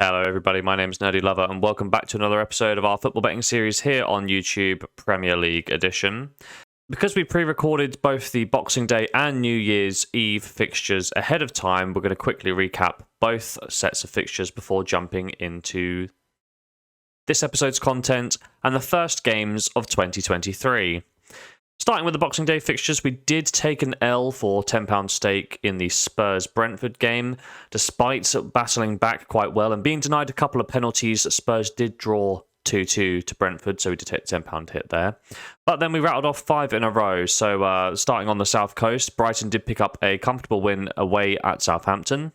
Hello everybody, my name is Nerdy Lover and welcome back to another episode of our football betting series here on YouTube, Premier League edition. Because we pre-recorded both the Boxing Day and New Year's Eve fixtures ahead of time, we're going to quickly recap both sets of fixtures before jumping into this episode's content and the first games of 2023. Starting with the Boxing Day fixtures, we did take an L for £10 stake in the Spurs-Brentford game. Despite battling back quite well and being denied a couple of penalties, Spurs did draw 2-2 to Brentford, so we did take the £10 hit there. But then we rattled off 5 in a row. So starting on the south coast, Brighton did pick up a comfortable win away at Southampton.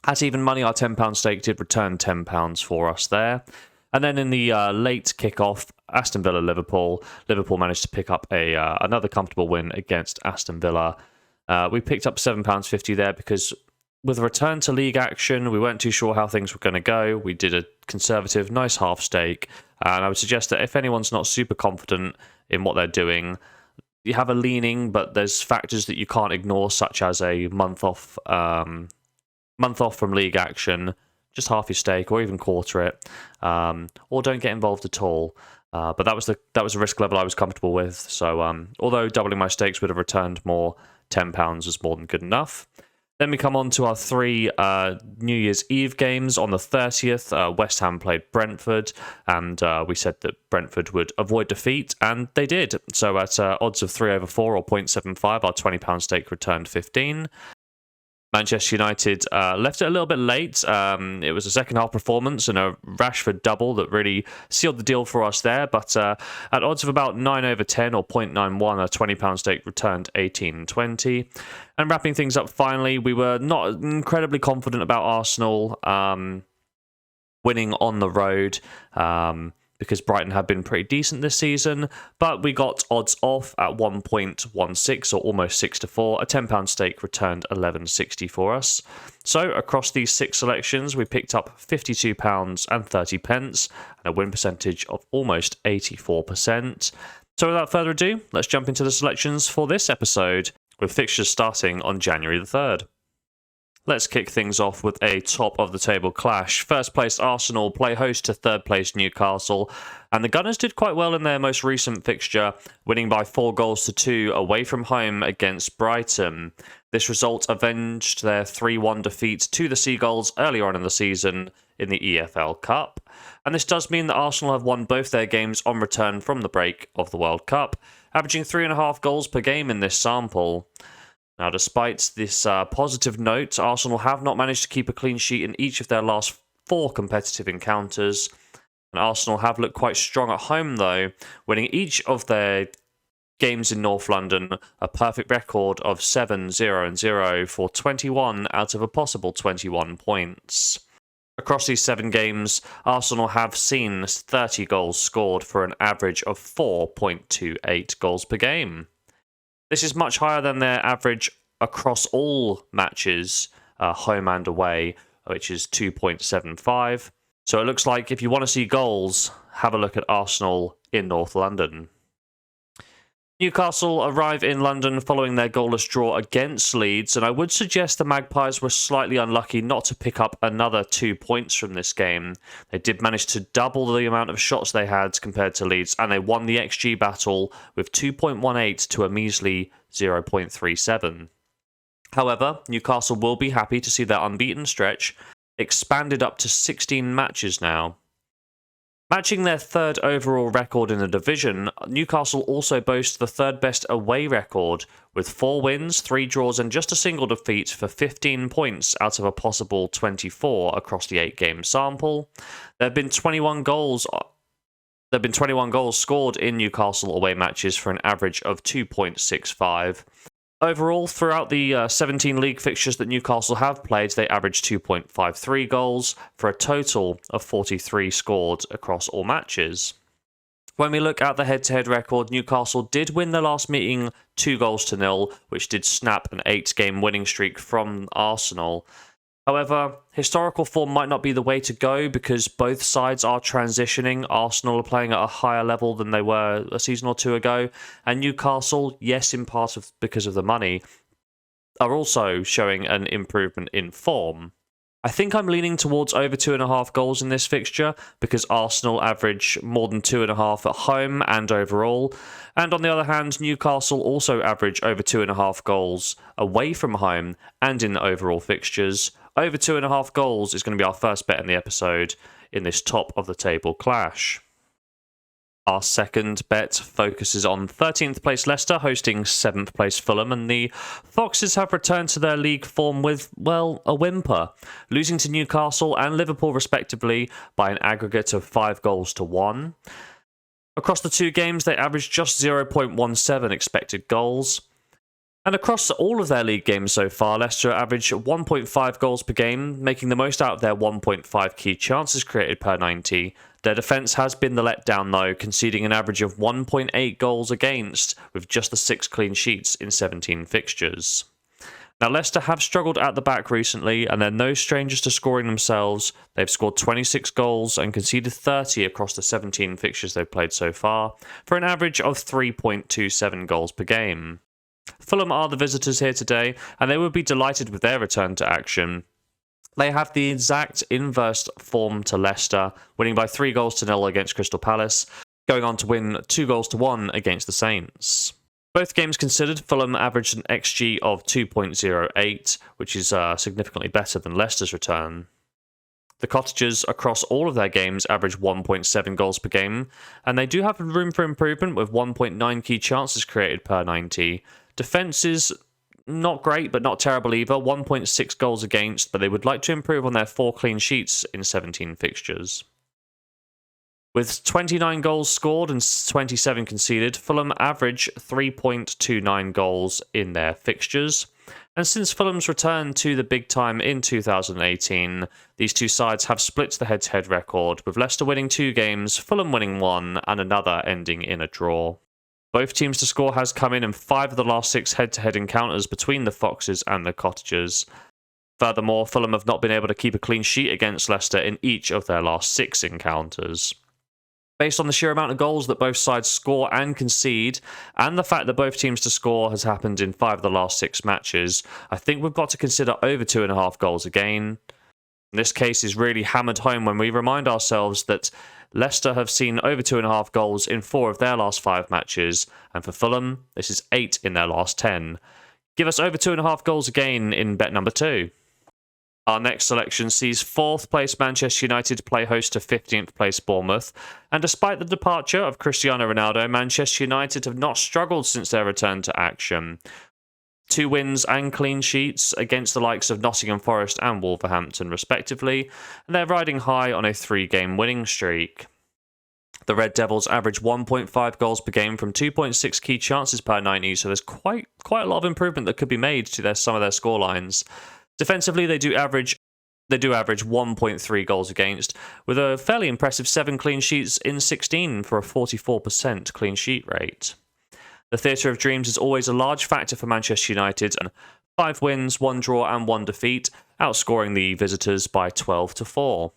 At even money, our £10 stake did return £10 for us there. And then in the late kickoff, Aston Villa-Liverpool. Liverpool managed to pick up another comfortable win against Aston Villa. We picked up £7.50 there because with a return to league action, we weren't too sure how things were going to go. We did a conservative, nice half stake. And I would suggest that if anyone's not super confident in what they're doing, you have a leaning, but there's factors that you can't ignore, such as a month off from league action. Just half your stake, or even quarter it, or don't get involved at all. But that was a risk level I was comfortable with. So although doubling my stakes would have returned more, £10 was more than good enough. Then we come on to our 3 New Year's Eve games. On the 30th, West Ham played Brentford, and we said that Brentford would avoid defeat, and they did. So at odds of 3/4 or 0.75, our £20 stake returned 15. Manchester United left it a little bit late. It was a second half performance and a Rashford double that really sealed the deal for us there. But at odds of about 9/10 or 0.91, a £20 stake returned 18.20. And wrapping things up finally, we were not incredibly confident about Arsenal winning on the road. Because Brighton have been pretty decent this season, but we got odds off at 1.16 or almost 6/4. A £10 stake returned 11.60 for us. So across these 6 selections, we picked up £52.30 and a win percentage of almost 84%. So without further ado, let's jump into the selections for this episode, with fixtures starting on January the 3rd. Let's kick things off with a top-of-the-table clash. First place Arsenal play host to third place Newcastle, and the Gunners did quite well in their most recent fixture, winning by 4-2 away from home against Brighton. This result avenged their 3-1 defeat to the Seagulls earlier on in the season in the EFL Cup. And this does mean that Arsenal have won both their games on return from the break of the World Cup, averaging 3.5 goals per game in this sample. Now, despite this positive note, Arsenal have not managed to keep a clean sheet in each of their last 4 competitive encounters. And Arsenal have looked quite strong at home, though, winning each of their games in North London a perfect record of 7-0-0 for 21 out of a possible 21 points. Across these 7 games, Arsenal have seen 30 goals scored for an average of 4.28 goals per game. This is much higher than their average across all matches, home and away, which is 2.75. So it looks like if you want to see goals, have a look at Arsenal in North London. Newcastle arrive in London following their goalless draw against Leeds, and I would suggest the Magpies were slightly unlucky not to pick up another 2 points from this game. They did manage to double the amount of shots they had compared to Leeds, and they won the XG battle with 2.18 to a measly 0.37. However, Newcastle will be happy to see their unbeaten stretch expanded up to 16 matches now. Matching their 3rd overall record in the division, Newcastle also boasts the 3rd best away record, with 4 wins, 3 draws and just a single defeat for 15 points out of a possible 24 across the 8-game sample. There have been 21 goals scored in Newcastle away matches for an average of 2.65. Overall, throughout the 17 league fixtures that Newcastle have played, they averaged 2.53 goals for a total of 43 scored across all matches. When we look at the head-to-head record, Newcastle did win their last meeting 2-0, which did snap an 8-game winning streak from Arsenal. However, historical form might not be the way to go because both sides are transitioning. Arsenal are playing at a higher level than they were a season or 2 ago, and Newcastle, yes, in part because of the money, are also showing an improvement in form. I think I'm leaning towards over 2.5 goals in this fixture because Arsenal average more than 2.5 at home and overall. And on the other hand, Newcastle also average over 2.5 goals away from home and in overall fixtures. Over 2.5 goals is going to be our first bet in the episode in this top of the table clash. Our second bet focuses on 13th place Leicester hosting 7th place Fulham, and the Foxes have returned to their league form with, well, a whimper, losing to Newcastle and Liverpool respectively by an aggregate of 5-1. Across the two games, they averaged just 0.17 expected goals. And across all of their league games so far, Leicester average 1.5 goals per game, making the most out of their 1.5 key chances created per 90. Their defence has been the letdown though, conceding an average of 1.8 goals against, with just the 6 clean sheets in 17 fixtures. Now Leicester have struggled at the back recently, and they're no strangers to scoring themselves. They've scored 26 goals and conceded 30 across the 17 fixtures they've played so far, for an average of 3.27 goals per game. Fulham are the visitors here today, and they would be delighted with their return to action. They have the exact inverse form to Leicester, winning by 3-0 against Crystal Palace, going on to win 2-1 against the Saints. Both games considered, Fulham averaged an XG of 2.08, which is significantly better than Leicester's return. The Cottagers, across all of their games, average 1.7 goals per game, and they do have room for improvement with 1.9 key chances created per 90. Defence is not great, but not terrible either, 1.6 goals against, but they would like to improve on their 4 clean sheets in 17 fixtures. With 29 goals scored and 27 conceded, Fulham average 3.29 goals in their fixtures. And since Fulham's return to the big time in 2018, these two sides have split the head-to-head record, with Leicester winning 2 games, Fulham winning 1, and another ending in a draw. Both teams to score has come in 5 of the last 6 head-to-head encounters between the Foxes and the Cottagers. Furthermore, Fulham have not been able to keep a clean sheet against Leicester in each of their last 6 encounters. Based on the sheer amount of goals that both sides score and concede, and the fact that both teams to score has happened in 5 of the last 6 matches, I think we've got to consider over 2.5 goals again. This case is really hammered home when we remind ourselves that Leicester have seen over 2.5 goals in 4 of their last 5 matches, and for Fulham, this is 8 in their last 10. Give us over 2.5 goals again in bet number 2. Our next selection sees 4th place Manchester United play host to 15th place Bournemouth, and despite the departure of Cristiano Ronaldo, Manchester United have not struggled since their return to action. 2 wins and clean sheets against the likes of Nottingham Forest and Wolverhampton respectively, and they're riding high on a 3-game winning streak. The Red Devils average 1.5 goals per game from 2.6 key chances per 90, so there's quite a lot of improvement that could be made to some of their scorelines. Defensively, they do average 1.3 goals against, with a fairly impressive 7 clean sheets in 16 for a 44% clean sheet rate. The Theatre of Dreams is always a large factor for Manchester United, and 5 wins, 1 draw and 1 defeat, outscoring the visitors by 12-4.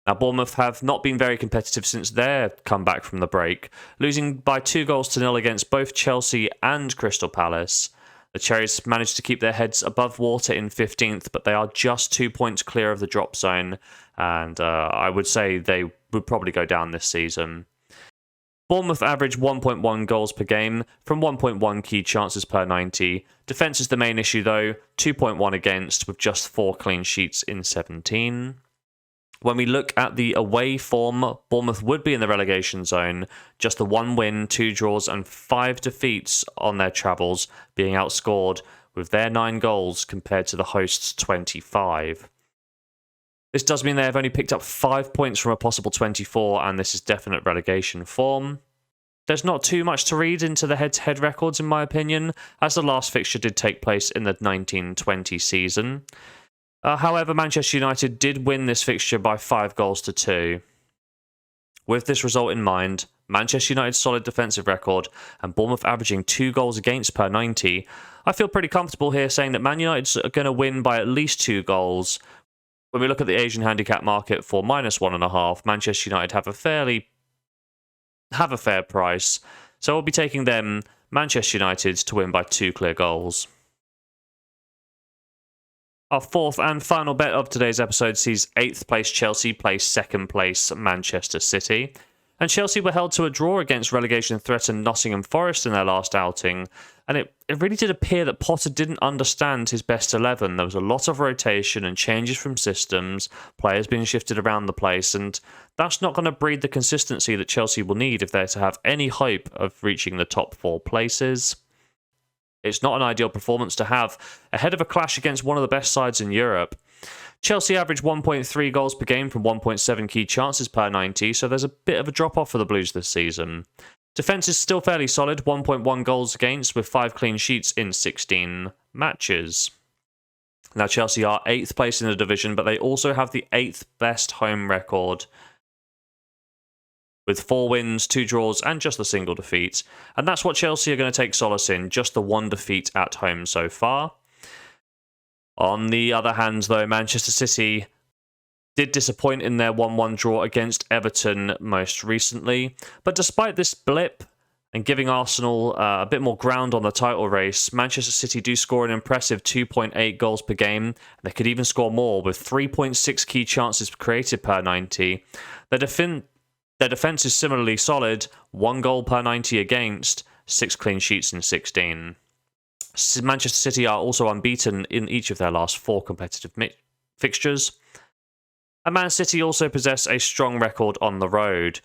Now, Bournemouth have not been very competitive since their comeback from the break, losing by 2-0 against both Chelsea and Crystal Palace. The Cherries managed to keep their heads above water in 15th, but they are just 2 points clear of the drop zone, and I would say they would probably go down this season. Bournemouth average 1.1 goals per game from 1.1 key chances per 90. Defence is the main issue though, 2.1 against with just 4 clean sheets in 17. When we look at the away form, Bournemouth would be in the relegation zone, just the 1 win, 2 draws and 5 defeats on their travels, being outscored with their 9 goals compared to the hosts' 25. This does mean they have only picked up 5 points from a possible 24, and this is definite relegation form. There's not too much to read into the head-to-head records in my opinion, as the last fixture did take place in the 1920 season. However, Manchester United did win this fixture by 5-2. With this result in mind, Manchester United's solid defensive record, and Bournemouth averaging 2 goals against per 90, I feel pretty comfortable here saying that Man United's are going to win by at least 2 goals. When we look at the Asian handicap market for -1.5, Manchester United have a fair price, so I'll be taking them, Manchester United, to win by 2 clear goals. Our fourth and final bet of today's episode sees 8th place Chelsea play 2nd place Manchester City. And Chelsea were held to a draw against relegation-threatened Nottingham Forest in their last outing. And it really did appear that Potter didn't understand his best 11. There was a lot of rotation and changes from systems, players being shifted around the place, and that's not going to breed the consistency that Chelsea will need if they're to have any hope of reaching the top 4 places. It's not an ideal performance to have ahead of a clash against one of the best sides in Europe. Chelsea averaged 1.3 goals per game from 1.7 key chances per 90, so there's a bit of a drop-off for the Blues this season. Defence is still fairly solid, 1.1 goals against with 5 clean sheets in 16 matches. Now Chelsea are 8th place in the division, but they also have the 8th best home record, with 4 wins, 2 draws and just a single defeat. And that's what Chelsea are going to take solace in, just the 1 defeat at home so far. On the other hand, though, Manchester City did disappoint in their 1-1 draw against Everton most recently. But despite this blip and giving Arsenal a bit more ground on the title race, Manchester City do score an impressive 2.8 goals per game. They could even score more with 3.6 key chances created per 90. Their defence is similarly solid, 1 goal per 90 against, 6 clean sheets in 16. Manchester City are also unbeaten in each of their last 4 competitive fixtures. And Man City also possess a strong record on the road.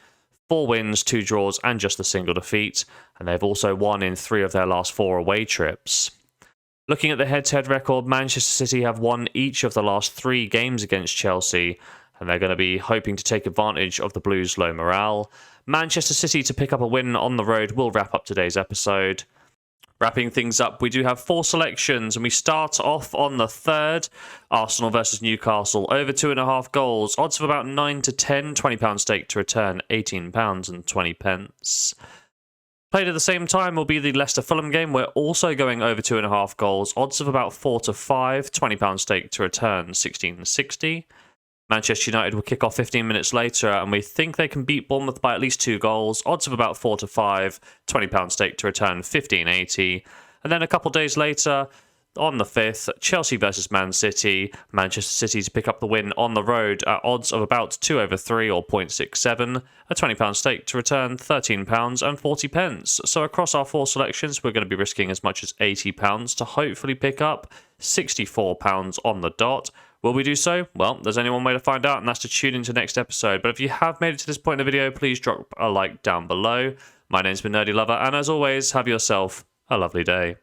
4 wins, 2 draws and just a single defeat. And they've also won in 3 of their last 4 away trips. Looking at the head-to-head record, Manchester City have won each of the last 3 games against Chelsea. And they're going to be hoping to take advantage of the Blues' low morale. Manchester City to pick up a win on the road will wrap up today's episode. Wrapping things up, we do have 4 selections, and we start off on the 3rd. Arsenal versus Newcastle, over 2.5 goals. Odds of about 9 to 10, £20 stake to return, £18.20. Played at the same time will be the Leicester Fulham game. We're also going over 2.5 goals. Odds of about 4 to 5, £20 stake to return, £16.60. Manchester United will kick off 15 minutes later, and we think they can beat Bournemouth by at least 2 goals. Odds of about 4 to 5, £20 stake to return, £15.80. And then a couple days later, on the 5th, Chelsea versus Man City. Manchester City to pick up the win on the road at odds of about 2 over 3 or 0.67. A £20 stake to return, £13.40. So across our 4 selections, we're going to be risking as much as £80 to hopefully pick up £64 on the dot. Will we do so? Well, there's only one way to find out, and that's to tune into next episode. But if you have made it to this point in the video, please drop a like down below. My name's been Nerdy Lover, and as always, have yourself a lovely day.